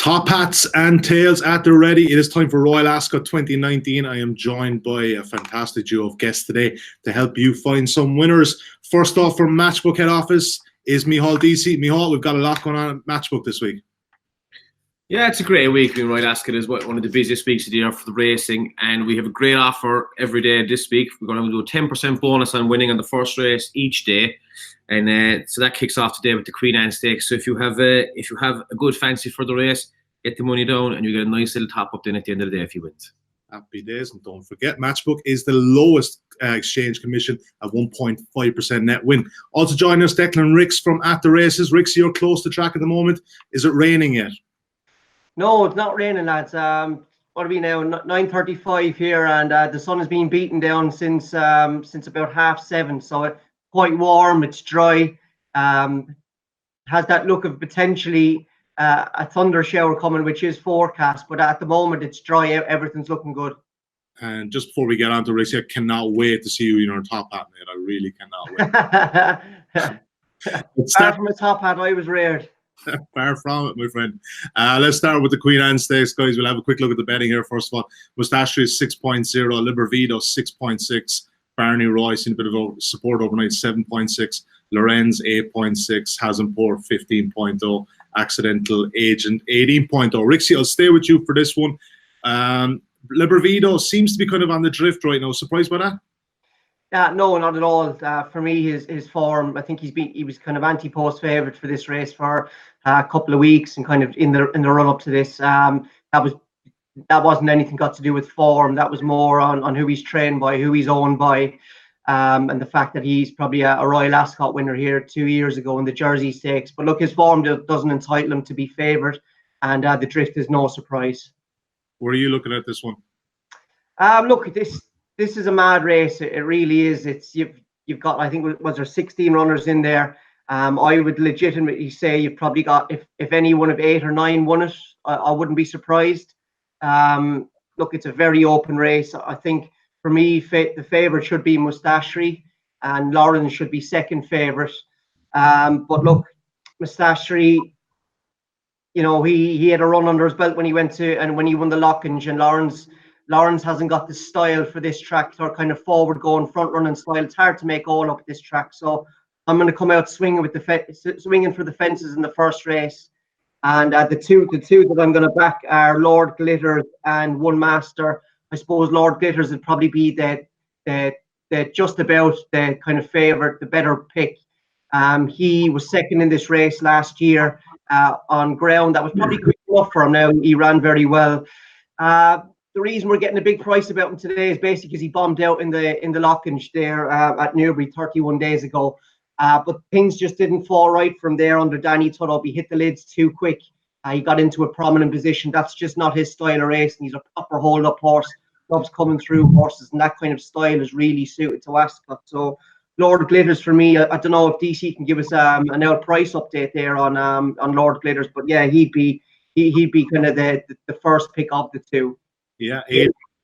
Top hats and tails at the ready. It is time for Royal Ascot 2019. I am joined by a fantastic duo of guests today to help you find some winners. First off, from Matchbook head office is Micheál Deasy. Micheál, we've got a lot going on at Matchbook this week. Yeah, it's a great week. Royal Ascot is one of the busiest weeks of the year for the racing, and we have a great offer every day this week. We're going to do a 10% bonus on winning on the first race each day, and so that kicks off today with the Queen Anne Stakes. So if you have a good fancy for the race, get the money down, and you get a nice little top up then at the end of the day if you win. Happy days, and don't forget, Matchbook is the lowest exchange commission at 1.5% net win. Also joining us, Declan Ricks from At the Races. Ricks, you're close to track at the moment. Is it raining yet? No, it's not raining, lads. What are we now? 9:35 here, and the sun has been beaten down since about 7:30. So it's quite warm. It's dry. Has that look of potentially a thunder shower coming, which is forecast. But at the moment, it's dry. Everything's looking good. And just before we get on to race, I cannot wait to see you in your top hat, mate. I really cannot wait. Apart from a top hat, I was reared. Far from it, my friend. Let's start with the Queen Anne Stakes, guys. We'll have a quick look at the betting here. First of all, Mustache is 6.0, Libervido 6.6, Barney Roy seen a bit of support overnight 7.6, Lorenz 8.6, Hazenpour 15.0, Accidental Agent 18.0. Rixie, I'll stay with you for this one. Libervido seems to be kind of on the drift right now. Surprised by that? No, not at all. For me, his form, I think he was kind of anti-post favourite for this race for a couple of weeks, and kind of in the run up to this. That wasn't anything got to do with form. That was more on who he's trained by, who he's owned by, and the fact that he's probably a Royal Ascot winner here 2 years ago in the Jersey Stakes. But look, his form doesn't entitle him to be favoured, and the drift is no surprise. Where are you looking at this one? Look, this is a mad race. It really is. It's you've got, I think, was there 16 runners in there. I would legitimately say you've probably got, if any one of 8 or 9 won it, I wouldn't be surprised. Look, it's a very open race. I think for me, the favourite should be Mustache, and Lawrence should be second favourite. But look, Mustache, you know, he had a run under his belt when he won the Lockinge, and Lawrence hasn't got the style for this track, or kind of forward-going, front-running style. It's hard to make all up this track. So I'm going to come out swinging for the fences in the first race. And the two that I'm going to back are Lord Glitters and One Master. I suppose Lord Glitters would probably be the just about the kind of favourite, the better pick. He was second in this race last year on ground that was probably quick enough for him. Now he ran very well. The reason we're getting a big price about him today is basically because he bombed out in the Lockinge there at Newbury 31 days ago. But things just didn't fall right from there under Danny Tudhope. He hit the lids too quick. He got into a prominent position. That's just not his style of race. And he's a proper hold-up horse. Loves coming through horses, and that kind of style is really suited to Ascot. So Lord Glitters for me. I don't know if DC can give us an out price update there on Lord Glitters, but yeah, he'd be kind of the first pick of the two. Yeah,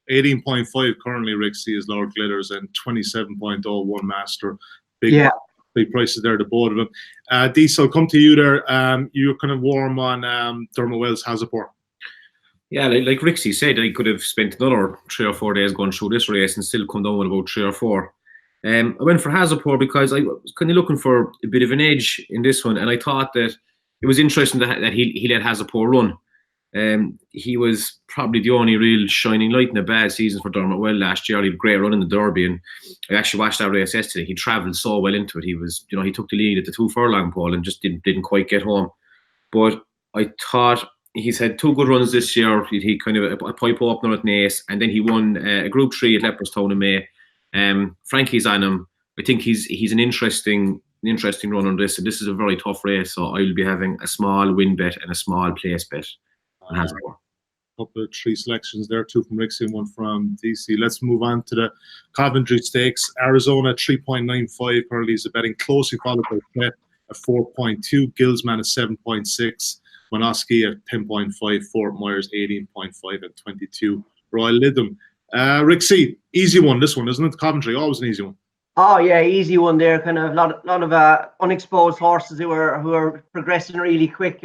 18.5 currently Rixie is Lord Glitters, and 27.0 One Master. Big prices there, the both of them. Diesel, I'll come to you there. You're kind of warm on Dermot Wells Hazenpour. Yeah, like Rixie said, I could have spent another 3 or 4 days going through this race and still come down with about 3 or 4. I went for Hazenpour because I was kind of looking for a bit of an edge in this one, and I thought that it was interesting that he let Hazenpour run. He was probably the only real shining light in a bad season for Dermot Well last year. He had a great run in the Derby, and I actually watched that race yesterday. He travelled so well into it. He was, he took the lead at the 2 furlong pole and just didn't quite get home. But I thought he's had 2 good runs this year. He kind of a pipe opener at Naas, and then he won a Group 3 at Leopardstown in May. Frankie's on him. I think he's an interesting run on this, and this is a very tough race. So I'll be having a small win bet and a small place bet. Couple of 3 selections there, 2 from Rixie and 1 from DC. Let's move on to the Coventry Stakes. Arizona 3.95 currently is a betting, closely followed by Pet at 4.2, Gilsman at 7.6, Monoski at 10.5, Fort Myers 18.5 at 22. Royal Lytham. Rixie, easy one this one, isn't it? Coventry, always an easy one. Oh yeah, easy one there. Kind of lot of unexposed horses who are progressing really quick.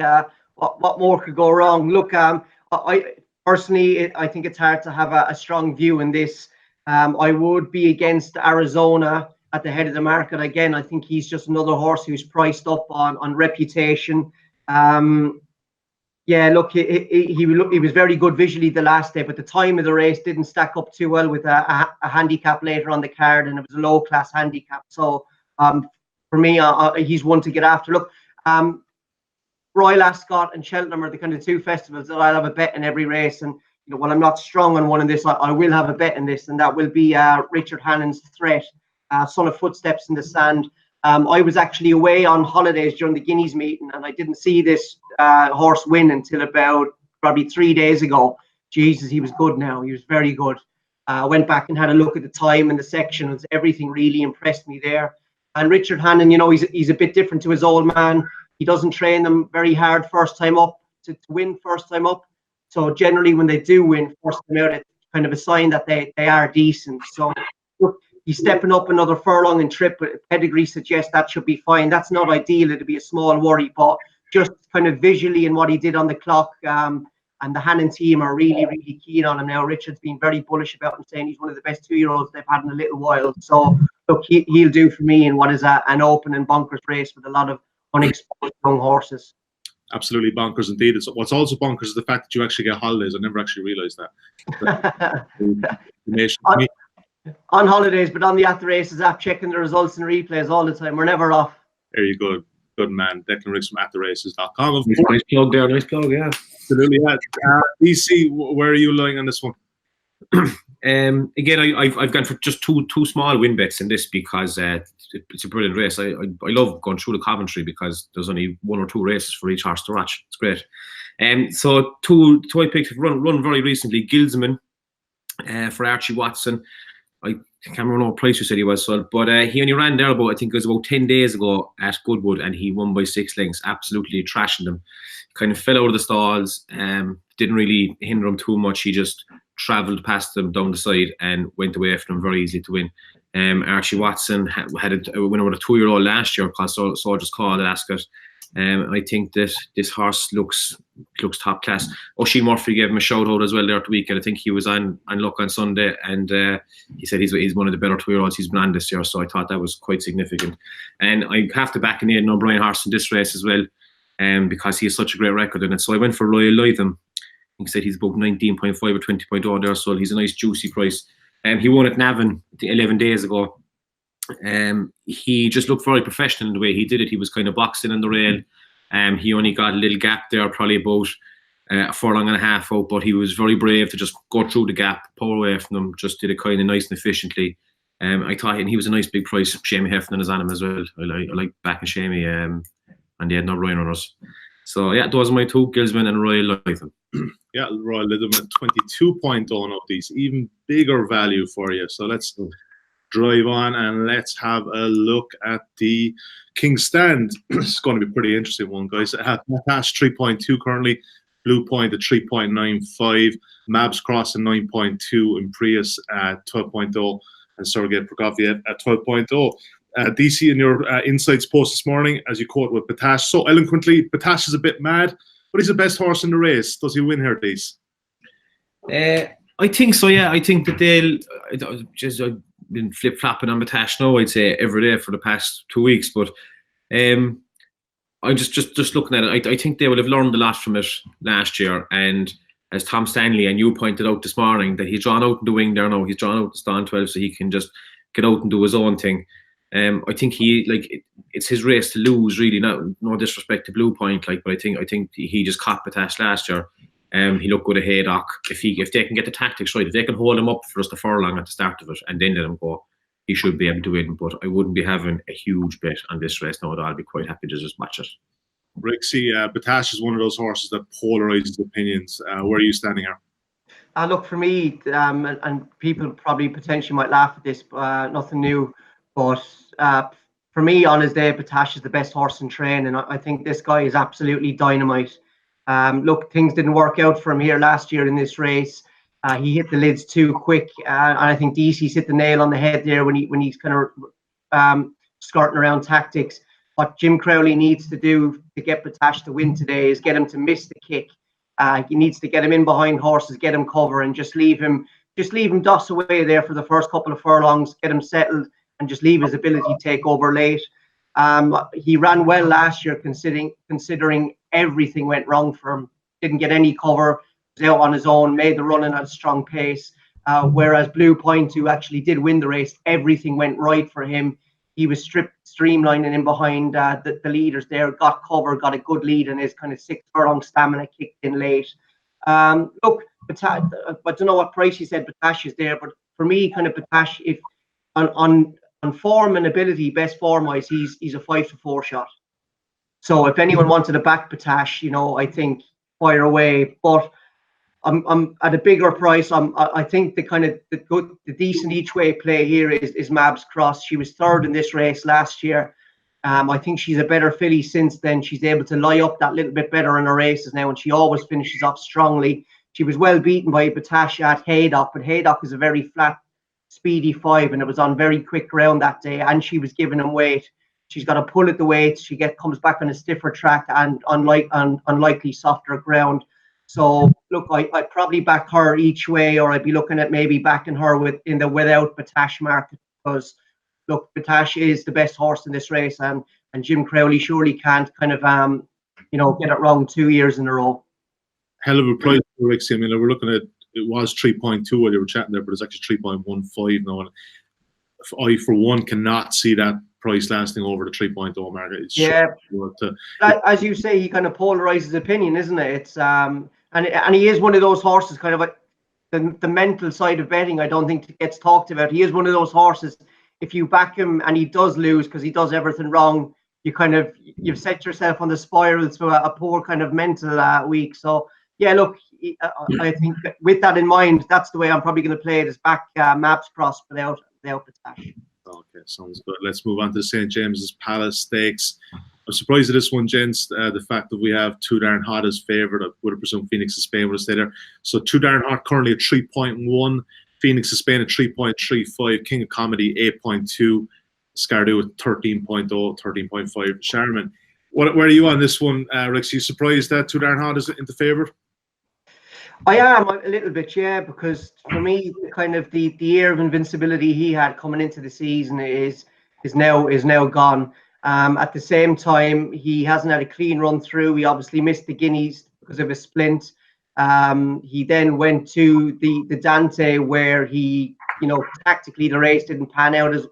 what more could go wrong? Look, I personally, I think it's hard to have a strong view in this. I would be against Arizona at the head of the market again. I think he's just another horse who's priced up on reputation. Yeah, look, he was very good visually the last day, but the time of the race didn't stack up too well with a handicap later on the card, and it was a low class handicap. So for me, he's one to get after. Look, Royal Ascot and Cheltenham are the kind of two festivals that I'll have a bet in every race. And while I'm not strong on one in this, I will have a bet in this, and that will be Richard Hannon's Threat, Son of Footsteps in the Sand. I was actually away on holidays during the Guineas meeting, and I didn't see this horse win until about probably 3 days ago. Jesus, he was good now. He was very good. I went back and had a look at the time and the sectionals. Everything really impressed me there. And Richard Hannon, he's a bit different to his old man. He doesn't train them very hard first time up to win first time up. So generally when they do win first time out, it's kind of a sign that they are decent. So look, he's stepping up another furlong and trip, but pedigree suggests that should be fine. That's not ideal. It'll be a small worry, but just kind of visually and what he did on the clock, and the Hannon team are really, really keen on him now. Richard's been very bullish about him, saying he's one of the best 2-year-olds they've had in a little while. So look, he'll do for me in what is an open and bonkers race with a lot of unexposed young horses. Absolutely bonkers indeed. What's also bonkers is the fact that you actually get holidays. I never actually realised that. On holidays, but on the At the Races app, checking the results and replays all the time. We're never off. There you go. Good man. Declan Riggs from attheraces.com. Nice plug there. Nice plug, yeah. Absolutely. Yeah. DC, where are you lying on this one? Again, I've gone for just two small win bets in this because it's a brilliant race. I love going through the Coventry because there's only 1 or 2 races for each horse to watch. It's great. So two I picked run very recently. Gilsman for Archie Watson. I can't remember what price you said he was, but he only ran there I think it was about 10 days ago at Goodwood, and he won by 6 lengths, absolutely trashing them. Kind of fell out of the stalls, didn't really hinder him too much. He just travelled past them down the side and went away from them, very easy to win. Archie Watson had a winner with a 2-year-old last year called Soldier's Call at Ascot. I think that this horse looks top class. Oisin Murphy gave him a shout out as well there at the weekend. I think he was on luck on Sunday, and he said he's one of the better 2-year-olds he's been on this year. So I thought that was quite significant. And I have to back an Aidan O'Brien horse in this race as well, because he has such a great record in it. So I went for Royal Lytham. He said he's about 19.5 or 20.0 there, so he's a nice juicy price. He won at Navan 11 days ago. He just looked very professional in the way he did it. He was kind of boxing in the rail. He only got a little gap there, probably about a furlong and a half out, but he was very brave to just go through the gap, pull away from them, just did it kind of nice and efficiently. I thought, and he was a nice big price. Shamey Heffernan is on him as well. I like backing Shamey, and they had no Ryan runners. So yeah, those are my 2, Gilsman and Royal Lytham. Yeah, Royal Lytham at 22.0 of these, even bigger value for you. So let's drive on and let's have a look at the King's Stand. It's going to be a pretty interesting one, guys. Matash 3.2 currently, Blue Point at 3.95, Mabs Cross at 9.2, and Prius at 12.0, and Surrogate Prokofiev at 12.0. DC, in your insights post this morning, as you quote with Batash so eloquently, Batash is a bit mad, but he's the best horse in the race. Does he win here, DC? I think so, yeah. I think that I've been flip-flopping on Batash now, I'd say, every day for the past 2 weeks, but I'm just looking at it. I think they would have learned a lot from it last year, and as Tom Stanley and you pointed out this morning, that he's drawn out in the wing there now. He's drawn out the Stan 12 so he can just get out and do his own thing. I think it's his race to lose, really. No disrespect to Blue Point, but I think he just caught Batash last year. He looked good at Haydock. If they can get the tactics right, if they can hold him up for just a furlong at the start of it and then let him go, he should be able to win. But I wouldn't be having a huge bet on this race now at all. I'd be quite happy to just match it. Rixie, Batash is one of those horses that polarizes opinions. Where are you standing here? Look, for me, and people probably potentially might laugh at this, nothing new, but for me, on his day, Batash is the best horse in train, and I think this guy is absolutely dynamite. Look, things didn't work out for him here last year in this race. He hit the lids too quick, and I think Deasy's hit the nail on the head there when he's kind of skirting around tactics. what Jim Crowley needs to do to get Batash to win today is get him to miss the kick. He needs to get him in behind horses, get him cover, and just leave him dust away there for the first couple of furlongs, get him settled, and just leave his ability to take over late. He ran well last year, considering everything went wrong for him. Didn't get any cover, was out on his own, made the running at a strong pace. Whereas Blue Point, who actually did win the race, everything went right for him. He was streamlining in behind the leaders there, got cover, got a good lead, and his kind of 6 furlong stamina kicked in late. Look, I don't know what price you said Batash is there, but for me, kind of Batash, if on form and ability, best form wise, he's a 5-4 shot. So if anyone wanted to back Batash, you know, I think fire away. But I'm at a bigger price. I think the kind of the decent each way play here is Mabs Cross. She was 3rd in this race last year. I think she's a better filly since then. She's able to lie up that little bit better in her races now, and she always finishes up strongly. She was well beaten by Batash at Haydock, but Haydock is a very flat, speedy 5, and it was on very quick ground that day, and she was giving him weight. She's got to pull at the weights. She comes back on a stiffer track and unlikely softer ground. So look, I'd probably back her each way, or I'd be looking at maybe backing her without Batash market, because look, Batash is the best horse in this race, and Jim Crowley surely can't kind of get it wrong 2 years in a row. Hell of a price for Rixie. I mean, we're looking at, it was 3.2 while you were chatting there, but it's actually 3.15 now. And I, for one, cannot see that price lasting over the 3.0 market. It's as you say, he kind of polarizes opinion, isn't it? It's and he is one of those horses, kind of like the mental side of betting. I don't think it gets talked about. He is one of those horses. If you back him and he does lose because he does everything wrong, you've set yourself on the spiral to a poor kind of mental week. So yeah, look, I think with that in mind, that's the way I'm probably going to play it, is back Mabs Cross without Batash. Okay, sounds good. Let's move on to the St. James's Palace Stakes. I'm surprised at this one, gents. The fact that we have Too Darn Hot as favourite. I would have presumed Phoenix of Spain would have stayed there. So Too Darn Hot currently at 3.1. Phoenix of Spain at 3.35. King of Comedy 8.2. Scardu at 13.0, 13.5. Sharman, where are you on this one, Rex? Are you surprised that Too Darn Hot is into favourite? I am a little bit, yeah, because for me, kind of the air of invincibility he had coming into the season is now gone. At the same time, he hasn't had a clean run through. He obviously missed the Guineas because of a splint. He then went to the Dante, where he, tactically the race didn't pan out as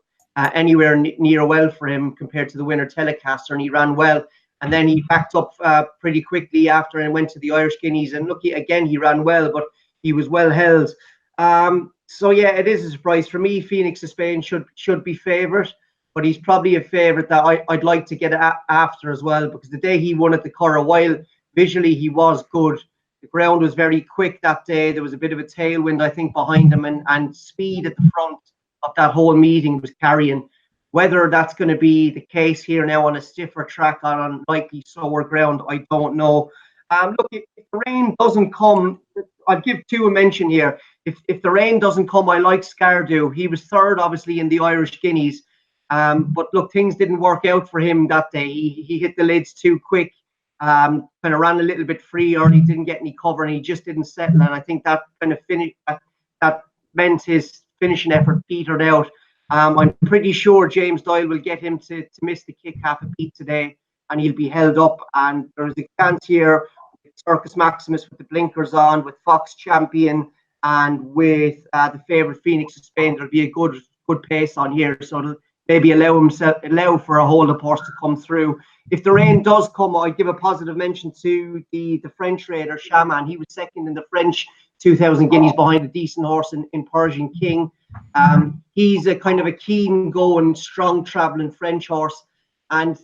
anywhere near well for him compared to the winner Telecaster, and he ran well. And then he backed up pretty quickly after and went to the Irish Guineas. And look, again, he ran well, but he was well held. So yeah, it is a surprise for me. Phoenix of Spain should be favourite, but he's probably a favourite that I'd like to get after as well, because the day he won at the Curragh, while visually he was good, the ground was very quick that day. There was a bit of a tailwind, I think, behind him, and speed at the front of that whole meeting was carrying. Whether that's going to be the case here now on a stiffer track on likely slower ground, I don't know. Look, if the rain doesn't come, I'll give two a mention here. If the rain doesn't come, I like Scardu. He was 3rd, obviously, in the Irish Guineas. But look, things didn't work out for him that day. He hit the lids too quick, kind of ran a little bit free early, didn't get any cover, and he just didn't settle. And I think that kind of that meant his finishing effort petered out. I'm pretty sure James Doyle will get him to miss the kick half a beat today, and he'll be held up. And there's a chance here with Circus Maximus with the blinkers on, with Fox Champion, and with the favourite Phoenix of Spain. There'll be a good pace on here, so it'll maybe allow for a hold-up horse to come through. If the rain does come, I give a positive mention to the French raider Shaman. He was 2nd in the French 2,000 guineas behind a decent horse in Persian King. He's a kind of a keen going, strong travelling French horse, and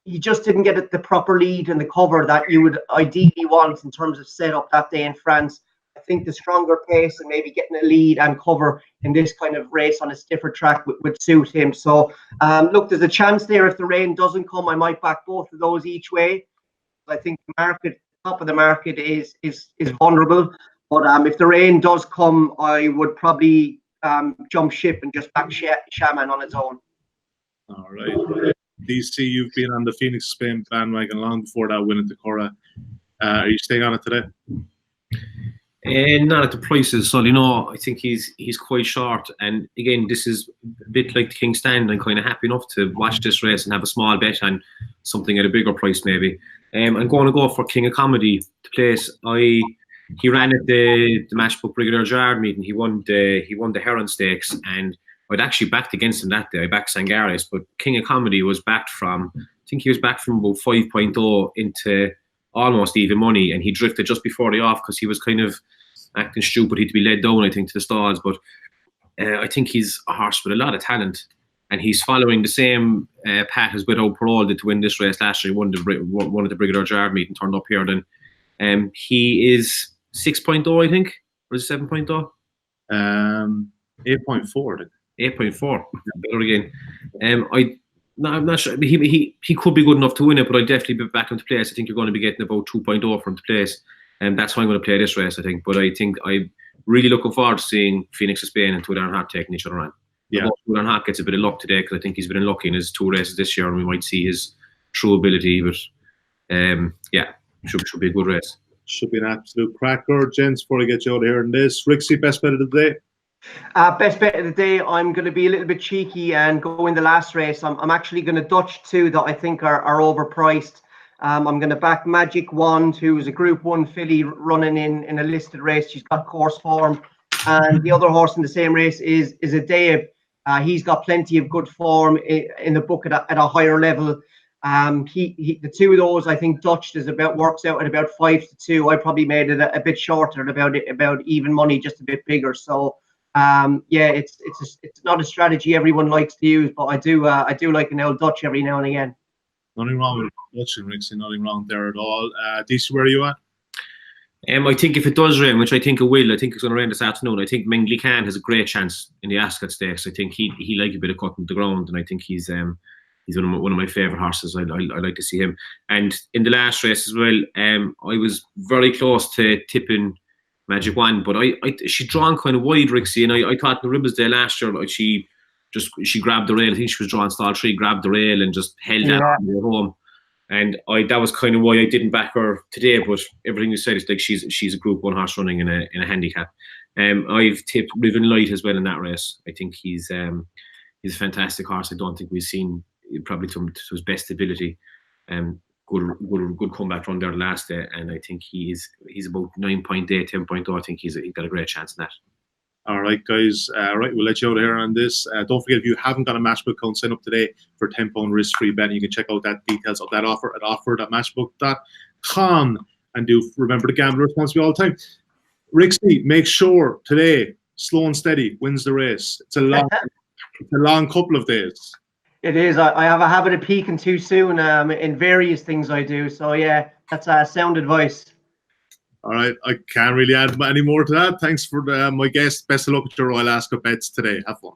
he just didn't get the proper lead and the cover that you would ideally want in terms of setup that day in France. I think the stronger pace and maybe getting a lead and cover in this kind of race on a stiffer track would suit him. So look, there's a chance there. If the rain doesn't come, I might back both of those each way. I think the market, top of the market is vulnerable. But if the rain does come, I would probably jump ship and just back Shaman on its own. All right. DC, you've been on the Phoenix Spain bandwagon long before that win at the Cora. Are you staying on it today? And not at the prices, Sully. No, I think he's quite short. And again, this is a bit like the King's Stand. I'm kind of happy enough to watch this race and have a small bet on something at a bigger price, maybe. I'm going to go for King of Comedy to place. He ran at the Matchbook Brigadier Gerard meeting. He won the Heron Stakes, and I'd actually backed against him that day. I backed Sangaris, but King of Comedy was backed from, I think he was back from about 5.0 into almost even money, and he drifted just before the off because he was kind of acting stupid. He'd be led down, I think, to the stalls. But I think he's a horse with a lot of talent, and he's following the same path as Without Parole did to win this race last year. He won at the Brigadier Gerard meeting, turned up here. Then he is 6.0, I think, or is it 7.0? 8.4. 8.4. Better again. I'm not sure. He could be good enough to win it, but I'd definitely be back him to place. I think you're going to be getting about 2.0 from to place. And that's how I'm going to play this race, I think. But I think I'm really looking forward to seeing Phoenix of Spain and Two Darn Hot taking each other on. Yeah. Two Darn Hot gets a bit of luck today because I think he's been unlucky in his 2 races this year, and we might see his true ability. But yeah, should be a good race. Should be an absolute cracker. Gents, before I get you out of here in this, Rixie, best bet of the day? Best bet of the day, I'm going to be a little bit cheeky and go in the last race. I'm actually going to Dutch 2 that I think are overpriced. I'm going to back Magic Wand, who is a Group 1 filly running in a listed race. She's got course form. And the other horse in the same race is a Dave. He's got plenty of good form in the book at a higher level. The 2 of those, I think, Dutch works out at about 5-2. I probably made it a bit shorter at about even money, just a bit bigger. So yeah, it's not a strategy everyone likes to use, but I do like an old Dutch every now and again. Nothing wrong with Dutch and Rixie, nothing wrong there at all. Deasy, where are you at? I think if it does rain, which I think it will, I think it's going to rain this afternoon. I think Micheál Khan has a great chance in the Ascot Stakes. I think he like a bit of cutting the ground, and I think he's one of my favourite horses. I like to see him. And in the last race as well, I was very close to tipping Magic Wand, but she drawn kind of wide, Rixie, and I thought in the Ribbles Day last year, like she grabbed the rail. I think she was drawing stall 3, grabbed the rail and just held that at home. And that was kind of why I didn't back her today. But everything you said is like she's a Group 1 horse running in a handicap. I've tipped Riven Light as well in that race. I think he's a fantastic horse. I don't think we've seen probably to his best ability. Good comeback run there last day, and I think he's about 9.8, 10.0. I think he's got a great chance in that. All right, guys. Right, we'll let you out here on this. Don't forget, if you haven't got a Matchbook account, sign up today for £10 risk-free betting. You can check out that details of that offer at offer.matchbook.com. And do remember to gamble responsibly all the time. Rixie, make sure today, slow and steady, wins the race. It's a long couple of days. It is. I have a habit of peaking too soon in various things I do. So yeah, that's sound advice. All right, I can't really add any more to that. Thanks for my guest. Best of luck with your Royal Ascot bets today. Have fun.